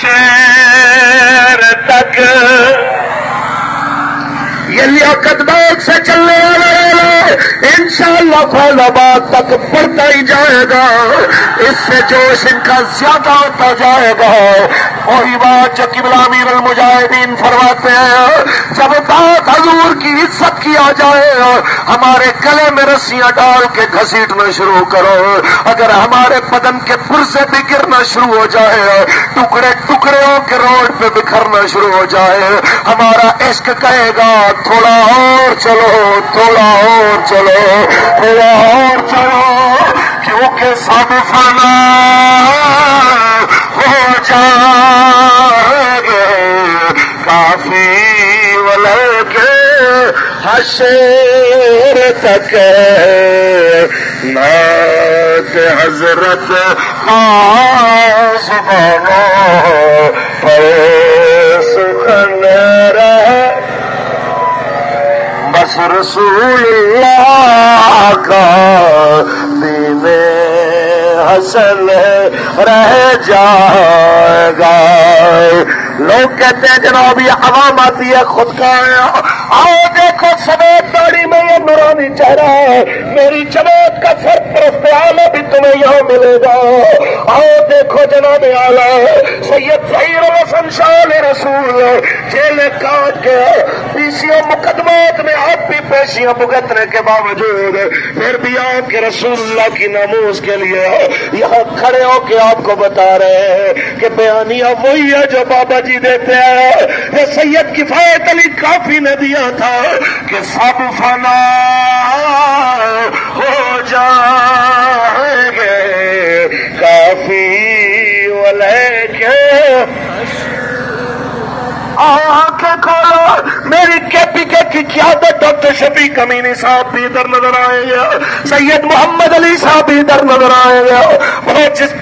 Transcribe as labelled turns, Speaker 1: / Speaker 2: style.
Speaker 1: حشر تک یہ لیاقت بیگ سے چلنے والے انشاءاللہ فیض آباد تک بڑھتا ہی جائے گا. اس سے جوش ان کا زیادہ ہوتا جائے گا. وہی بات جو قبلہ امیر المجاہدین فرماتے ہیں جب بات حضور کی عزت کیا جائے ہمارے گلے میں رسیاں ڈال کے گھسیٹنا شروع کرو. اگر ہمارے بدن کے پرزے بھی گرنا شروع ہو جائے ٹکڑے ٹکڑے ہو کے روڈ پہ بکھرنا شروع ہو جائے ہمارا عشق کہے گا تھوڑا اور چلو تھوڑا اور چلو تھوڑا اور چلو کیونکہ سب فنا ہو جائیں گے کافی ولکہ حشر تک نعت حضرت زبانوں پر سخن رہے بس رسول اللہ کا دین حسن رہ جائے گا. لوگ کہتے ہیں جناب یہ عوام آتی ہے خود کا آؤ دیکھو سفید داڑھی میں یہ نورانی چہرہ ہے میری جماعت کا سرپرست اعلیٰ بھی تمہیں یہاں ملے گا. آؤ دیکھو جناب اعلیٰ سید ظہیر الحسن شاہ رسول جیل کاٹ کے پیشیوں مقدمات میں آپ بھی پیشیاں بھگتنے کے باوجود پھر بھی آپ کے رسول اللہ کی ناموس کے لیے یہاں کھڑے ہو کے آپ کو بتا رہے ہیں کہ بیانیہ وہی ہے جو بابا جی دیتے ہیں. یہ سید کفایت علی کافی نے دیا تھا کہ سب فنا ہو جائیں گے کافی ولیکن آنکھیں کھولو میری کے پی کے کی قیادت ڈاکٹر شفیق امینی صاحب بھی ادھر نظر آئے گے سید محمد علی صاحب بھی ادھر نظر آئے گے وہ جس